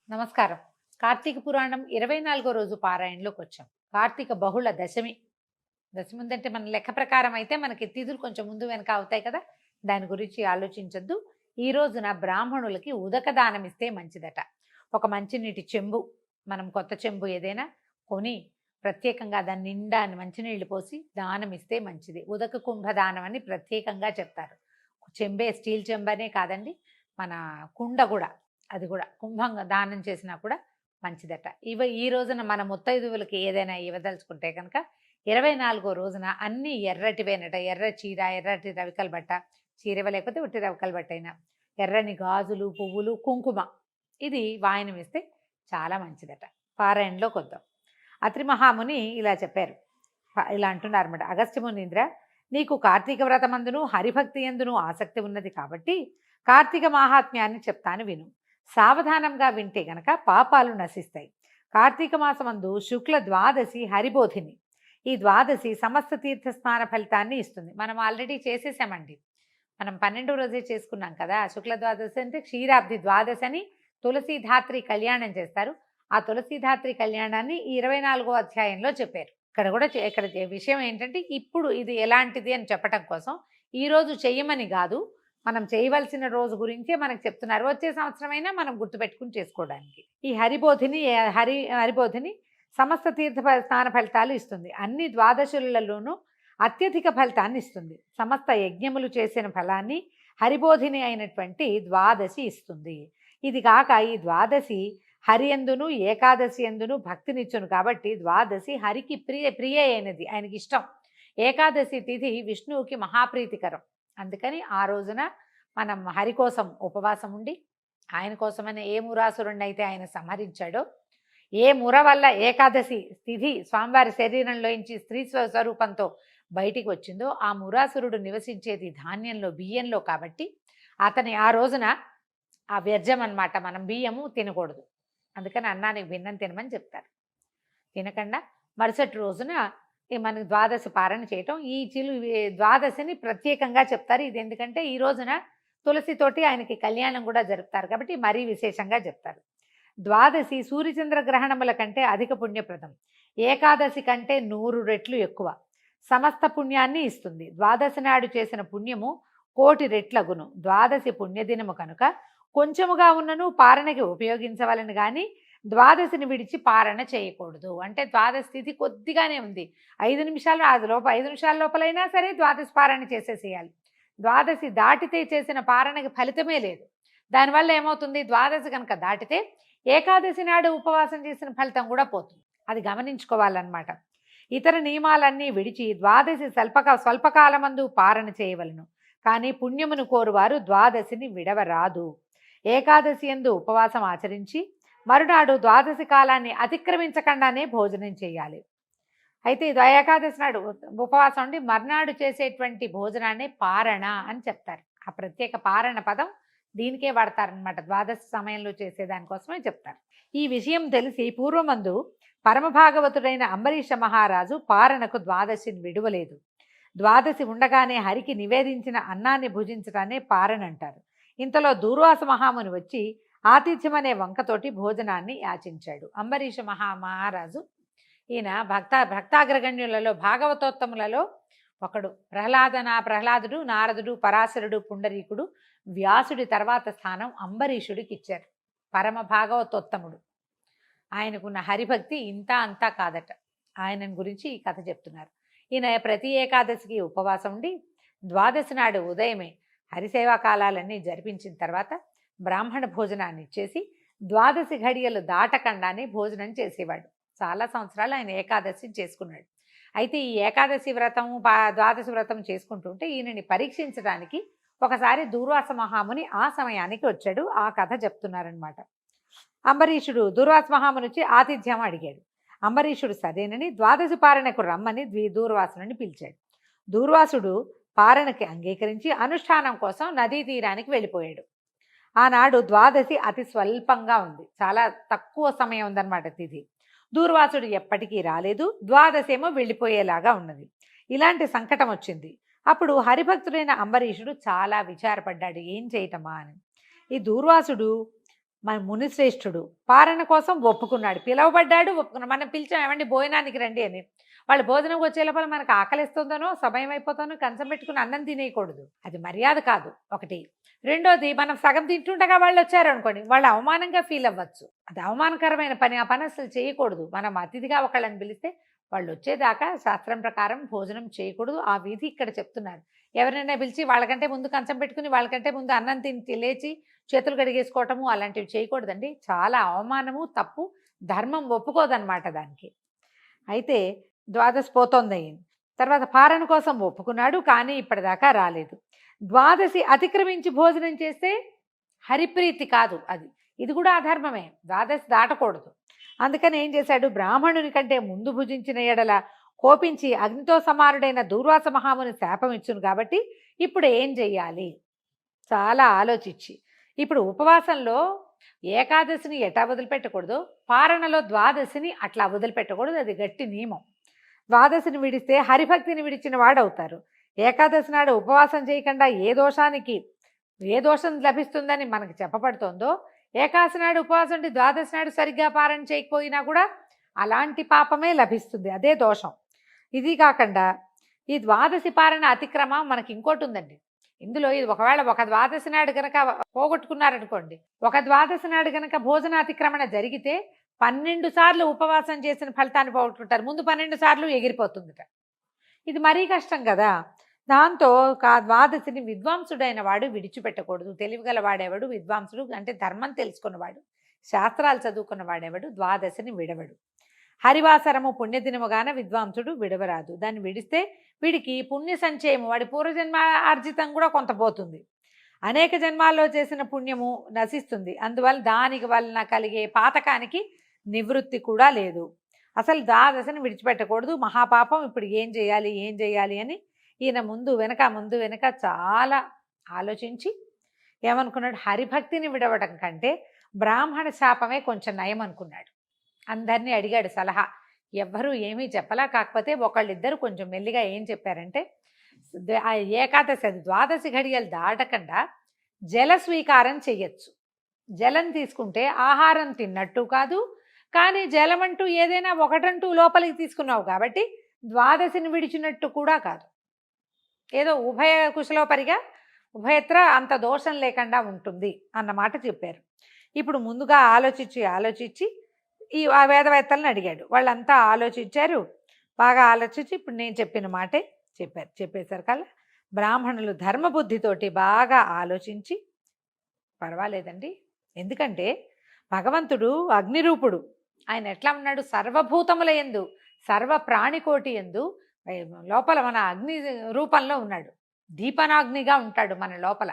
నమస్కారం. కార్తీక పురాణం 24 రోజు పారాయణలోకి వచ్చాం. కార్తీక బహుళ దశమి. దశమి ఉందంటే మన లెక్క ప్రకారం అయితే మనకి తిథులు కొంచెం ముందు వెనక అవుతాయి కదా! దాని గురించి ఆలోచించొద్దు. ఈ రోజున బ్రాహ్మణులకి ఉదక దానం ఇస్తే మంచిదట. ఒక మంచినీటి చెంబు, మనం కొత్త చెంబు ఏదైనా కొని ప్రత్యేకంగా దాని నిండా మంచినీళ్ళు పోసి దానం ఇస్తే మంచిది. ఉదక కుంభ దానం అని ప్రత్యేకంగా చెప్తారు. చెంబే స్టీల్ చెంబనే కాదండి, మన కుండ కూడా, అది కూడా కుంభంగా దానం చేసినా కూడా మంచిదట. ఈ రోజున మన ముత్తైదువులకి ఏదైనా ఇవ్వదలుచుకుంటే కనుక 24 రోజున అన్నీ ఎర్రటివేనట. ఎర్ర చీర, ఎర్రటి రవికల బట్ట, చీర లేకపోతే ఉట్టి రవికల బట్ట అయినా, ఎర్రని గాజులు, పువ్వులు, కుంకుమ, ఇది వాయనం ఇస్తే చాలా మంచిదట. పారాయణలోకి వద్దాం. అత్రి మహాముని ఇలా చెప్పారు. ఇలా అంటున్నారు అనమాట. అగస్త్య మునీంద్ర, నీకు కార్తీక వ్రతమందును హరిభక్తి ఎందును ఆసక్తి ఉన్నది కాబట్టి కార్తీక మాహాత్మ్యాన్ని చెప్తాను విను. సావధానంగా వింటే గనక పాపాలు నశిస్తాయి. కార్తీక మాసమందు శుక్ల ద్వాదశి హరిబోధిని. ఈ ద్వాదశి సమస్త తీర్థ స్నాన ఫలితాన్ని ఇస్తుంది. మనం ఆల్రెడీ చేసేసామండి. మనం 12వ రోజే చేసుకున్నాం కదా. శుక్ల ద్వాదశి అంటే క్షీరాబ్ది ద్వాదశి అని తులసీధాత్రి కళ్యాణం చేస్తారు. ఆ తులసీధాత్రి కళ్యాణాన్ని ఈ 24వ అధ్యాయంలో చెప్పారు. ఇక్కడ విషయం ఏంటంటే, ఇప్పుడు ఇది ఎలాంటిది అని చెప్పటం కోసం ఈరోజు చెయ్యమని కాదు, మనం చేయవలసిన రోజు గురించే మనకు చెప్తున్నారు. వచ్చే సంవత్సరమైనా మనం గుర్తుపెట్టుకుని చేసుకోవడానికి. ఈ హరిబోధిని సమస్త తీర్థ స్నాన ఫలితాలు ఇస్తుంది. అన్ని ద్వాదశులలోనూ అత్యధిక ఫలితాన్ని ఇస్తుంది. సమస్త యజ్ఞములు చేసిన ఫలాన్ని హరిబోధిని అయినటువంటి ద్వాదశి ఇస్తుంది. ఇది కాక ఈ ద్వాదశి హరి ఎందును ఏకాదశి ఎందును భక్తినిచ్చును కాబట్టి ద్వాదశి హరికి ప్రియ అయినది, ఆయనకి ఇష్టం. ఏకాదశి తిథి విష్ణువుకి మహాప్రీతికరం. అందుకని ఆ రోజున మనం హరి కోసం ఉపవాసం ఉండి, ఆయన కోసమని ఏ మురాసురుణ్ణి అయితే ఆయన సంహరించాడో, ఏ ముర వల్ల ఏకాదశి తిథి స్వామివారి శరీరంలోంచి స్త్రీ స్వరూపంతో బయటికి వచ్చిందో, ఆ మురాసురుడు నివసించేది ధాన్యంలో, బియ్యంలో కాబట్టి అతని ఆ రోజున ఆ వ్యర్థం అన్నమాట. మనం బియ్యము తినకూడదు. అందుకని అన్నానికి భిన్నం తినమని చెప్తారు. తినకుండా మరుసటి రోజున మనకి ద్వాదశి పారణ చేయటం. ఈ ద్వాదశిని ప్రత్యేకంగా చెప్తారు. ఇది ఎందుకంటే ఈ రోజున తులసితోటి ఆయనకి కళ్యాణం కూడా జరుపుతారు కాబట్టి మరీ విశేషంగా చెప్తారు. ద్వాదశి సూర్యచంద్ర గ్రహణముల కంటే అధిక పుణ్యప్రదం. ఏకాదశి కంటే 100 రెట్లు ఎక్కువ సమస్త పుణ్యాన్ని ఇస్తుంది. ద్వాదశి నాడు చేసిన పుణ్యము 1,000,000 రెట్లగును. ద్వాదశి పుణ్యదినము కనుక కొంచెముగా ఉన్నను పారణకి ఉపయోగించవలను కానీ ద్వాదశిని విడిచి పారణ చేయకూడదు. అంటే ద్వాదశి తిథి కొద్దిగానే ఉంది, 5 నిమిషాలు, 5 నిమిషాల లోపలైనా సరే ద్వాదశి పారణ చేసేసేయాలి. ద్వాదశి దాటితే చేసిన పారణకి ఫలితమే లేదు. దానివల్ల ఏమవుతుంది, ద్వాదశి కనుక దాటితే ఏకాదశి నాడు ఉపవాసం చేసిన ఫలితం కూడా పోతుంది. అది గమనించుకోవాలన్నమాట. ఇతర నియమాలన్నీ విడిచి ద్వాదశి స్వల్పకాలమందు పారణ చేయవలను. కానీ పుణ్యమును కోరువారు ద్వాదశిని విడవరాదు. ఏకాదశి యందు ఉపవాసం ఆచరించి మరునాడు ద్వాదశి కాలాన్ని అతిక్రమించకుండానే భోజనం చేయాలి. అయితే ఏకాదశి నాడు ఉపవాసం ఉండి మర్నాడు చేసేటువంటి భోజనాన్ని పారణ అని చెప్తారు. ఆ ప్రత్యేక పారణ పదం దీనికే వాడతారనమాట. ద్వాదశి సమయంలో చేసే దానికోసమే చెప్తారు. ఈ విషయం తెలిసి పూర్వమందు పరమభాగవతుడైన అంబరీష మహారాజు పారణకు ద్వాదశిని విడువలేదు. ద్వాదశి ఉండగానే హరికి నివేదించిన అన్నాన్ని భుజించడాన్ని పారణ అంటారు. ఇంతలో దూర్వాస మహాముని వచ్చి ఆతిథ్యం అనే వంకతోటి భోజనాన్ని యాచించాడు. అంబరీష మహారాజు ఈయన భక్తాగ్రగణ్యులలో, భాగవతోత్తములలో ఒకడు. ప్రహ్లాదుడు, నారదుడు, పరాశరుడు, పుండరీకుడు, వ్యాసుడి తర్వాత స్థానం అంబరీషుడికి ఇచ్చారు. పరమ భాగవతోత్తముడు. ఆయనకున్న హరిభక్తి ఇంత అంతా కాదట. ఆయనను గురించి ఈ కథ చెప్తున్నారు. ఈయన ప్రతి ఏకాదశికి ఉపవాసం ఉండి ద్వాదశి నాడు ఉదయమే హరిసేవా కాలాలన్నీ జరిపించిన తర్వాత బ్రాహ్మణ భోజనాన్ని ఇచ్చేసి ద్వాదశి ఘడియలు దాటకుండానే భోజనం చేసేవాడు. చాలా సంవత్సరాలు ఆయన ఏకాదశి చేసుకున్నాడు. అయితే ఈ ఏకాదశి వ్రతం, ద్వాదశి వ్రతం చేసుకుంటుంటే ఈయనని పరీక్షించడానికి ఒకసారి దూర్వాస మహాముని ఆ సమయానికి వచ్చాడు. ఆ కథ చెప్తున్నారనమాట. అంబరీషుడు దూర్వాస మహాముని వచ్చి ఆతిథ్యం అడిగాడు. అంబరీషుడు సరేనని ద్వాదశి పారణకు రమ్మని దూర్వాసుని పిలిచాడు. దూర్వాసుడు పారణకి అంగీకరించి అనుష్ఠానం కోసం నదీ తీరానికి వెళ్ళిపోయాడు. ఆనాడు ద్వాదశి అతి స్వల్పంగా ఉంది, చాలా తక్కువ సమయం ఉందన్నమాట తిథి. దూర్వాసుడు ఎప్పటికీ రాలేదు, ద్వాదశి ఏమో వెళ్ళిపోయేలాగా ఉన్నది. ఇలాంటి సంకటం వచ్చింది. అప్పుడు హరిభక్తుడైన అంబరీషుడు చాలా విచారపడ్డాడు, ఏం చేయటమా అని. ఈ దూర్వాసుడు మన మునిశ్రేష్ఠుడు పారణ కోసం ఒప్పుకున్నాడు, పిలవబడ్డాడు, ఒప్పుకున్నాడు. మనం పిలిచాం, ఏమండి భోజనానికి రండి అని. వాళ్ళు భోజనం వచ్చే లోపల మనకు ఆకలిస్తుందనో సమయం అయిపోతానో కంచం పెట్టుకుని అన్నం తినేయకూడదు, అది మర్యాద కాదు ఒకటి. రెండోది, మనం సగం తింటుండగా వాళ్ళు వచ్చారు అనుకోండి, వాళ్ళు అవమానంగా ఫీల్ అవ్వచ్చు, అది అవమానకరమైన పని, ఆ పని అసలు చేయకూడదు. మనం అతిథిగా ఒకళ్ళని పిలిస్తే వాళ్ళు వచ్చేదాకా శాస్త్రం ప్రకారం భోజనం చేయకూడదు, ఆ విధి ఇక్కడ చెప్తున్నారు. ఎవరైనా పిలిచి వాళ్ళకంటే ముందు కంచం పెట్టుకుని వాళ్ళకంటే ముందు అన్నం తిని లేచి చేతులు కడిగేసుకోవటము అలాంటివి చేయకూడదండి, చాలా అవమానము, తప్పు, ధర్మం ఒప్పుకోదన్నమాట దానికి. అయితే ద్వాదశి పోతోంది అయింది, తర్వాత పారణ కోసం ఒప్పుకున్నాడు, కానీ ఇప్పటిదాకా రాలేదు. ద్వాదశి అతిక్రమించి భోజనం చేస్తే హరిప్రీతి కాదు అది, ఇది కూడా అధర్మమే, ద్వాదశి దాటకూడదు. అందుకని ఏం చేశాడు, బ్రాహ్మణుని కంటే ముందు భుజించిన ఎడల కోపించి అగ్నితో సమానుడైన దూర్వాస మహాముని శాపం ఇచ్చును, కాబట్టి ఇప్పుడు ఏం చెయ్యాలి చాలా ఆలోచించి, ఇప్పుడు ఉపవాసంలో ఏకాదశిని ఎటా వదిలిపెట్టకూడదు, పారణలో ద్వాదశిని అట్లా వదిలిపెట్టకూడదు, అది గట్టి నియమం. ద్వాదశిని విడిస్తే హరిభక్తిని విడిచిన వాడవుతారు. ఏకాదశి నాడు ఉపవాసం చేయకుండా ఏ దోషం లభిస్తుందని మనకు చెప్పబడుతోందో, ఏకాదశి నాడు ఉపవాసం ఉండి ద్వాదశి నాడు సరిగ్గా పారణ చేయకపోయినా కూడా అలాంటి పాపమే లభిస్తుంది, అదే దోషం. ఇది కాకుండా ఈ ద్వాదశి పారణ అతిక్రమం మనకి ఇంకోటి ఉందండి ఇందులో. ఇది ఒకవేళ ఒక ద్వాదశి నాడు గనక పోగొట్టుకున్నారనుకోండి, ఒక ద్వాదశి నాడు గనక భోజన అతిక్రమణ జరిగితే 12 సార్లు ఉపవాసం చేసిన ఫలితాన్ని పోగొట్టుకుంటారు, ముందు 12 సార్లు ఎగిరిపోతుందిట. ఇది మరీ కష్టం కదా. దాంతో ద్వాదశిని విద్వాంసుడైన వాడు విడిచిపెట్టకూడదు. తెలివిగల వాడేవాడు విద్వాంసుడు, అంటే ధర్మం తెలుసుకున్నవాడు, శాస్త్రాలు చదువుకున్న వాడేవాడు ద్వాదశిని విడవడు. హరివాసరము పుణ్యదినముగాన విద్వాంసుడు విడవరాదు, దాన్ని విడిస్తే వీడికి పుణ్య సంచయము, వాడి పూర్వజన్మ ఆర్జితం కూడా కొంత పోతుంది, అనేక జన్మాల్లో చేసిన పుణ్యము నశిస్తుంది. అందువల్ల దానికి వలన కలిగే పాతకానికి నివృత్తి కూడా లేదు. అసలు ద్వాదశిని విడిచిపెట్టకూడదు, మహాపాపం. ఇప్పుడు ఏం చేయాలి అని ఈయన ముందు వెనక చాలా ఆలోచించి ఏమనుకున్నాడు, హరిభక్తిని విడవడం కంటే బ్రాహ్మణ శాపమే కొంచెం నయం అనుకున్నాడు. అందరినీ అడిగాడు సలహా, ఎవ్వరూ ఏమీ చెప్పలా. కాకపోతే ఒకళ్ళిద్దరు కొంచెం మెల్లిగా ఏం చెప్పారంటే, ఆ ఏకాదశి అది ద్వాదశి ఘడియలు దాటకుండా జల స్వీకారం చెయ్యొచ్చు. జలం తీసుకుంటే ఆహారం తిన్నట్టు కాదు, కానీ జలం అంటూ ఏదైనా ఒకటంటూ లోపలికి తీసుకున్నావు కాబట్టి ద్వాదశిని విడిచినట్టు కూడా కాదు, ఏదో ఉభయ కుశలోపరిగా ఉభయత్ర అంత దోషం లేకుండా ఉంటుంది అన్నమాట చెప్పారు. ఇప్పుడు ముందుగా ఆలోచించి ఈ వేదవేత్తలను అడిగాడు, వాళ్ళంతా ఆలోచించారు, బాగా ఆలోచించి ఇప్పుడు నేను చెప్పిన మాటే చెప్పేసరికల్లా బ్రాహ్మణులు ధర్మబుద్ధితోటి బాగా ఆలోచించి, పర్వాలేదండి, ఎందుకంటే భగవంతుడు అగ్నిరూపుడు, ఆయన ఎట్లా ఉన్నాడు, సర్వభూతముల యందు సర్వ ప్రాణికోటి యందు లోపల మన అగ్ని రూపంలో ఉన్నాడు, దీపనాగ్నిగా ఉంటాడు మన లోపల.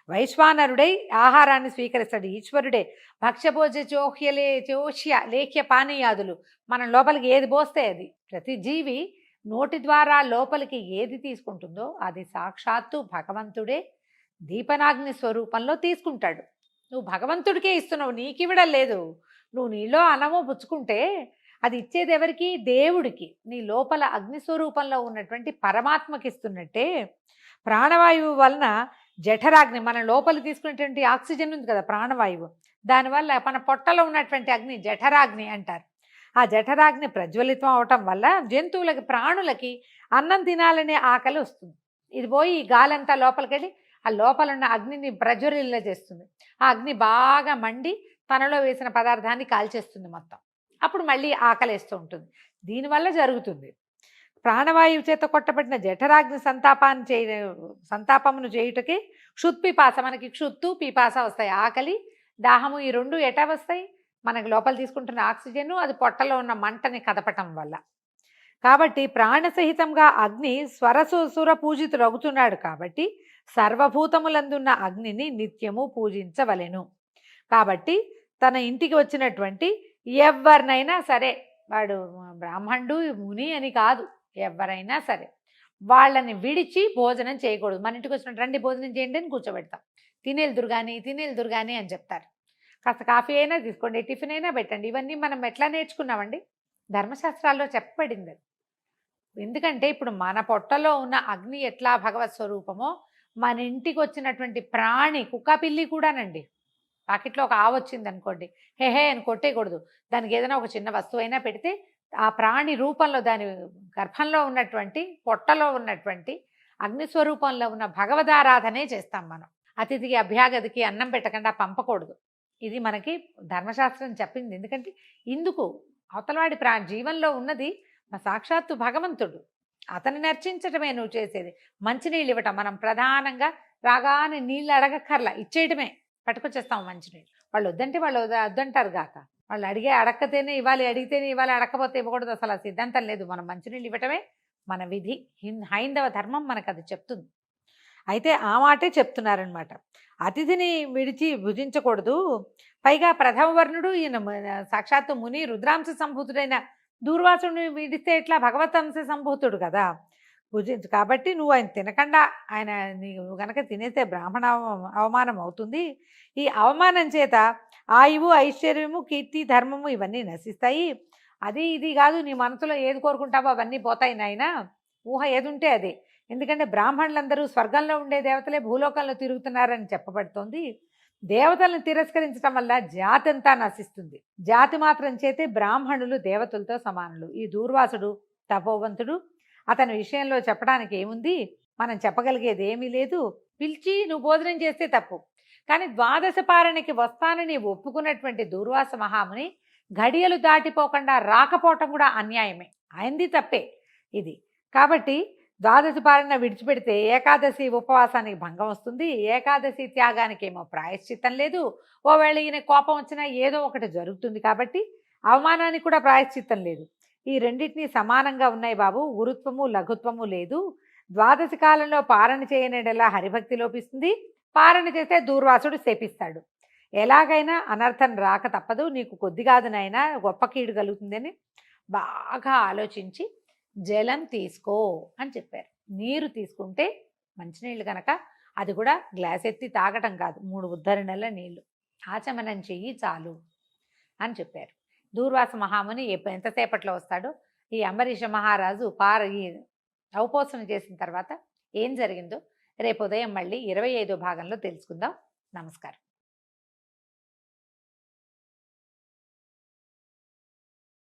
వైశ్వానరుడై ఆహారాన్ని స్వీకరిస్తాడు, ఈశ్వరుడే. భక్ష్యభోజ చోష్య లేఖ్య పానీయాదులు మనం లోపలికి ఏది పోస్తే అది, ప్రతి జీవి నోటి ద్వారా లోపలికి ఏది తీసుకుంటుందో అది సాక్షాత్తు భగవంతుడే దీపనాగ్ని స్వరూపంలో తీసుకుంటాడు. నువ్వు భగవంతుడికే ఇస్తున్నావు, నీకివ్వడం లేదు. నువ్వు నీలో అన్నమో పుచ్చుకుంటే అది ఇచ్చేది ఎవరికి, దేవుడికి. నీ లోపల అగ్నిస్వరూపంలో ఉన్నటువంటి పరమాత్మకి ఇస్తున్నట్టే. ప్రాణవాయువు వలన జఠరాగ్ని, మన లోపల తీసుకునేటువంటి ఆక్సిజన్ ఉంది కదా ప్రాణవాయువు, దానివల్ల మన పొట్టలో ఉన్నటువంటి అగ్ని జఠరాగ్ని అంటారు. ఆ జఠరాగ్ని ప్రజ్వలితం అవటం వల్ల జంతువులకి, ప్రాణులకి అన్నం తినాలనే ఆకలి వస్తుంది. ఇది పోయి ఈ గాలంతా లోపలికి వెళ్ళి ఆ లోపల ఉన్న అగ్నిని ప్రజ్వలిల్ల చేస్తుంది. ఆ అగ్ని బాగా మండి తనలో వేసిన పదార్థాన్ని కాల్చేస్తుంది మొత్తం. అప్పుడు మళ్ళీ ఆకలిస్తూ ఉంటుంది. దీనివల్ల జరుగుతుంది. ప్రాణవాయువు చేత కొట్టబడిన జఠరాగ్ని సంతాపమును చేయుటకి క్షుత్పిపాస, మనకి క్షుత్తు పిపాస వస్తాయి, ఆకలి దాహము, ఈ రెండు ఎటా వస్తాయి, మనకి లోపల తీసుకుంటున్న ఆక్సిజన్, అది పొట్టలో ఉన్న మంటని కదపటం వల్ల. కాబట్టి ప్రాణసహితంగా అగ్ని స్వరసుర పూజితుడు అవుతున్నాడు. కాబట్టి సర్వభూతములందున్న అగ్నిని నిత్యము పూజించవలెను. కాబట్టి తన ఇంటికి వచ్చినటువంటి ఎవరినైనా సరే, వాడు బ్రాహ్మణుడు ముని అని కాదు, ఎవరైనా సరే వాళ్ళని విడిచి భోజనం చేయకూడదు. మన ఇంటికి వచ్చినట్టు రండి భోజనం చేయండి అని కూర్చోబెడతాం. తినేలుదురు కానీ అని చెప్తారు. కాస్త కాఫీ అయినా తీసుకోండి, టిఫిన్ అయినా పెట్టండి. ఇవన్నీ మనం ఎట్లా నేర్చుకున్నామండి, ధర్మశాస్త్రాల్లో చెప్పబడింది. ఎందుకంటే ఇప్పుడు మన పొట్టలో ఉన్న అగ్ని ఎట్లా భగవత్ స్వరూపమో, మన ఇంటికి వచ్చినటువంటి ప్రాణి, కుక్క పిల్లి కూడానండి, పాకెట్లో ఒక ఆవు వచ్చింది అనుకోండి, హే హే అని కొట్టేయకూడదు. దానికి ఏదైనా ఒక చిన్న వస్తువు అయినా పెడితే ఆ ప్రాణి రూపంలో దాని గర్భంలో ఉన్నటువంటి పొట్టలో ఉన్నటువంటి అగ్నిస్వరూపంలో ఉన్న భగవదారాధనే చేస్తాం మనం. అతిథికి అభ్యాగతికి అన్నం పెట్టకుండా పంపకూడదు. ఇది మనకి ధర్మశాస్త్రం చెప్పింది. ఎందుకంటే ఇందుకు అవతలవాడి జీవంలో ఉన్నది సాక్షాత్తు భగవంతుడు. అతన్ని నర్చించటమే నువ్వు చేసేది. మంచినీళ్ళు ఇవ్వటం మనం ప్రధానంగా రాగానే నీళ్ళు అడగక్కర్లా, ఇచ్చేయటమే. పట్టుకొచ్చేస్తాం మంచినీళ్ళు. వాళ్ళు వద్దంటే వాళ్ళు వద్దంటారు గాక, వాళ్ళు అడక్కతేనే ఇవ్వాలి, అడిగితేనే ఇవ్వాలి, అడగకపోతే ఇవ్వకూడదు. అసలు ఆ సిద్ధాంతం లేదు. మనం మంచినీళ్ళు ఇవ్వటమే మన విధి. హైందవ ధర్మం మనకు అది చెప్తుంది. అయితే ఆ మాటే చెప్తున్నారనమాట. అతిథిని విడిచి భుజించకూడదు. పైగా ప్రథమ వర్ణుడు ఈయన సాక్షాత్తు ముని రుద్రాంశ సంభూతుడైన దూర్వాసుని విడిస్తే ఎట్లా, భగవతంశ సంభూతుడు కదా, భుజించు. కాబట్టి నువ్వు ఆయన తినకుండా, ఆయన నువ్వు గనక తినేస్తే బ్రాహ్మణ అవమానం అవుతుంది. ఈ అవమానం చేత ఆయువు, ఐశ్వర్యము, కీర్తి, ధర్మము ఇవన్నీ నశిస్తాయి. అది ఇది కాదు, నీ మనసులో ఏది కోరుకుంటావో అవన్నీ పోతాయి నాయన. ఊహ ఏది ఉంటే అదే. ఎందుకంటే బ్రాహ్మణులందరూ స్వర్గంలో ఉండే దేవతలే భూలోకంలో తిరుగుతున్నారని చెప్పబడుతోంది. దేవతలను తిరస్కరించడం వల్ల జాతి అంతా నశిస్తుంది. జాతి మాత్రం చేతే బ్రాహ్మణులు దేవతలతో సమానులు. ఈ దూర్వాసుడు తపోవంతుడు. అతని విషయంలో చెప్పడానికి ఏముంది, మనం చెప్పగలిగేది ఏమీ లేదు. పిలిచి నువ్వు భోజనం చేస్తే తప్పు, కానీ ద్వాదశ పారణకి వస్తానని ఒప్పుకున్నటువంటి దూర్వాస మహాముని ఘడియలు దాటిపోకుండా రాకపోవటం కూడా అన్యాయమే. ఆయనది తప్పే ఇది. కాబట్టి ద్వాదశి పాలన విడిచిపెడితే ఏకాదశి ఉపవాసానికి భంగం వస్తుంది. ఏకాదశి త్యాగానికి ఏమో ప్రాయశ్చిత్తం లేదు. ఓవేళ ఈయన కోపం వచ్చినా ఏదో ఒకటి జరుగుతుంది. కాబట్టి అవమానానికి కూడా ప్రాయశ్చిత్తం లేదు. ఈ రెండింటినీ సమానంగా ఉన్నాయి బాబు. గురుత్వము లఘుత్వము లేదు. ద్వాదశి కాలంలో పారణ చేయనేలా హరిభక్తి లోపిస్తుంది. పారణ చేస్తే దూర్వాసుడు శపిస్తాడు. ఎలాగైనా అనర్థం రాక తప్పదు. నీకు కొద్ది కాదు నాయనా, గొప్ప కీడు కలుగుతుందని బాగా ఆలోచించి జలం తీసుకో అని చెప్పారు. నీరు తీసుకుంటే మంచినీళ్ళు కనుక అది కూడా గ్లాస్ ఎత్తి తాగటం కాదు, 3 ఉద్ధరణల నీళ్లు ఆచమనం చెయ్యి చాలు అని చెప్పారు. దూర్వాస మహాముని ఎంతసేపట్లో వస్తాడో, ఈ అంబరీష మహారాజు ఈ ఔపోసన చేసిన తర్వాత ఏం జరిగిందో రేపు ఉదయం మళ్ళీ 25వ భాగంలో తెలుసుకుందాం. నమస్కారం.